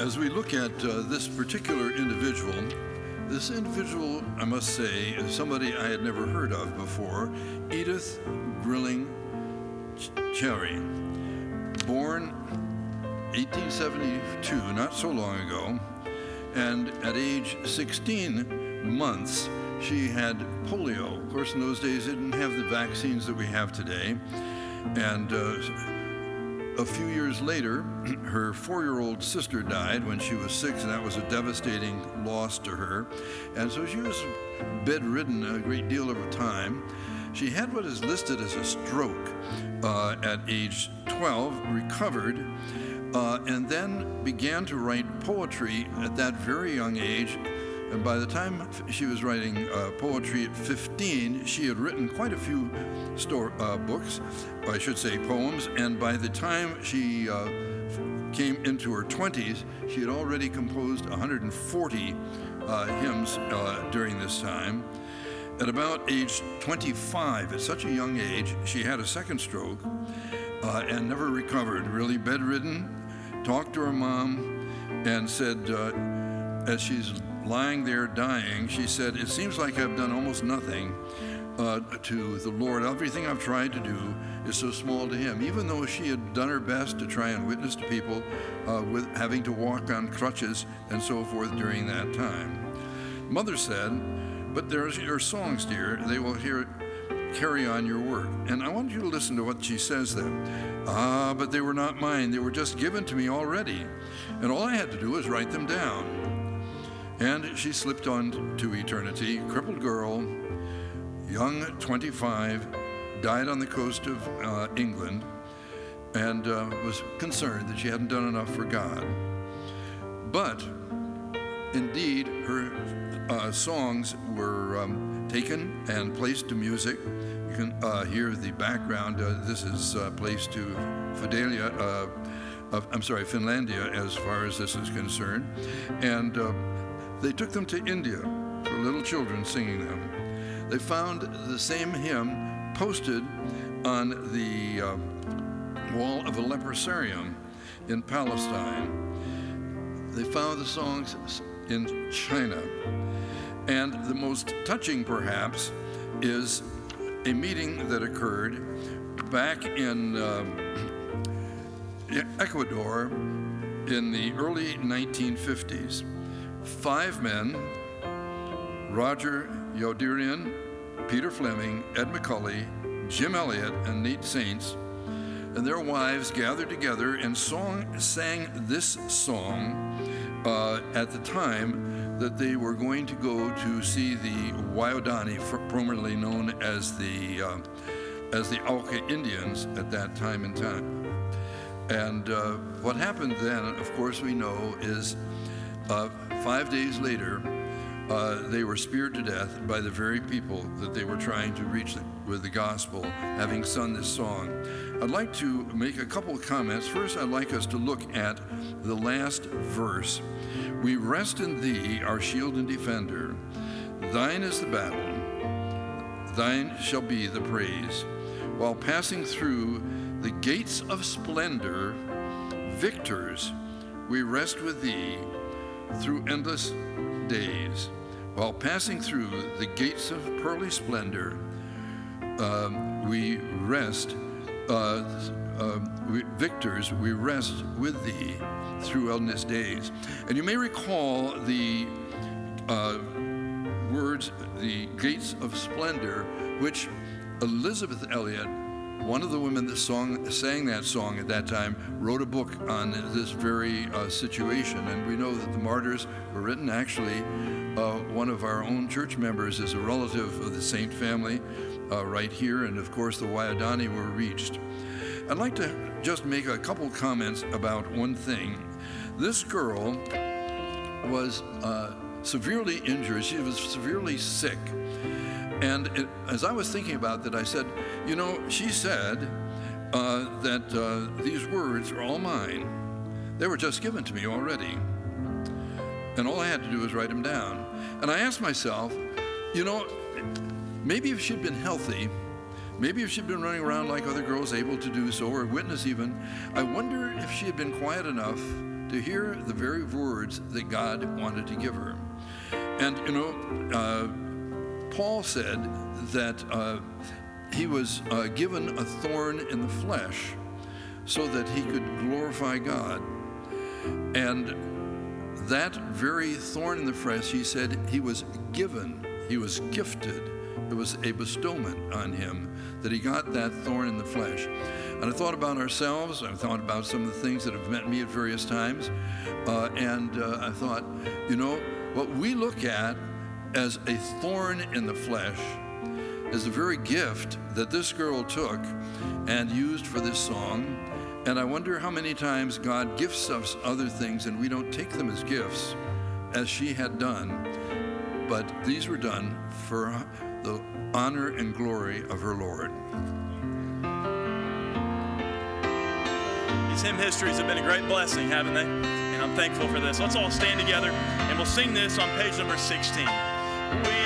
As we look at this particular individual, I must say, is somebody I had never heard of before, Edith Cherry, born 1872, not so long ago, and at age 16 months, she had polio. Of course, in those days, they didn't have the vaccines that we have today, and a few years later, her 4-year-old sister died when she was 6, and that was a devastating loss to her. And so she was bedridden a great deal of the time. She had what is listed as a stroke at age 12, recovered, and then began to write poetry at that very young age. And by the time she was writing poetry at 15, she had written quite a few books, I should say poems, and by the time she came into her 20s, she had already composed 140 hymns during this time. At about age 25, at such a young age, she had a second stroke and never recovered, really bedridden, talked to her mom, and said, as she's lying there dying, she said, "It seems like I've done almost nothing to the Lord. Everything I've tried to do is so small to Him." Even though she had done her best to try and witness to people with having to walk on crutches and so forth during that time. Mother said, "But there's your songs, dear. They will carry on your work." And I want you to listen to what she says there. "Ah, but they were not mine. They were just given to me already. And all I had to do was write them down." And she slipped on to eternity. Crippled girl, young, 25, died on the coast of England, and was concerned that she hadn't done enough for God. But indeed, her songs were taken and placed to music. You can hear the background. This is placed to Finlandia, as far as this is concerned. And they took them to India for little children singing them. They found the same hymn posted on the wall of a leprosarium in Palestine. They found the songs in China. And the most touching, perhaps, is a meeting that occurred back in Ecuador in the early 1950s. 5 men, Roger Yodirian, Peter Fleming, Ed McCulley, Jim Elliott, and Nate Saints, and their wives gathered together and sang this song at the time that they were going to go to see the Wyodani, formerly known as the Auca Indians at that time in time. And what happened then, of course, we know, is 5 days later, they were speared to death by the very people that they were trying to reach with the gospel, having sung this song. I'd like to make a couple of comments. First, I'd like us to look at the last verse. "We rest in Thee, our shield and defender. Thine is the battle, Thine shall be the praise. While passing through the gates of splendor, victors, we rest with Thee through endless days." While passing through the gates of pearly splendor, we rest, victors, we rest with Thee through endless days. And you may recall the words, the gates of splendor, which Elizabeth Elliot, one of the women that sang that song at that time, wrote a book on this very situation. And we know that the martyrs were written. Actually, one of our own church members is a relative of the Saint family right here. And of course, the Wyodani were reached. I'd like to just make a couple comments about one thing. This girl was severely injured. She was severely sick. And as I was thinking about that, I said, you know, she said that these words are all mine. They were just given to me already. And all I had to do was write them down. And I asked myself, you know, maybe if she'd been healthy, maybe if she'd been running around like other girls able to do so, or witness even, I wonder if she had been quiet enough to hear the very words that God wanted to give her. And, Paul said that he was given a thorn in the flesh so that he could glorify God. And that very thorn in the flesh, he said, he was given, he was gifted. It was a bestowment on him that he got that thorn in the flesh. And I thought about ourselves. I thought about some of the things that have met me at various times. And I thought, what we look at as a thorn in the flesh is the very gift that this girl took and used for this song. And I wonder how many times God gifts us other things and we don't take them as gifts, as she had done. But these were done for the honor and glory of her Lord. These hymn histories have been a great blessing, haven't they? And I'm thankful for this. Let's all stand together and we'll sing this on page number 16. We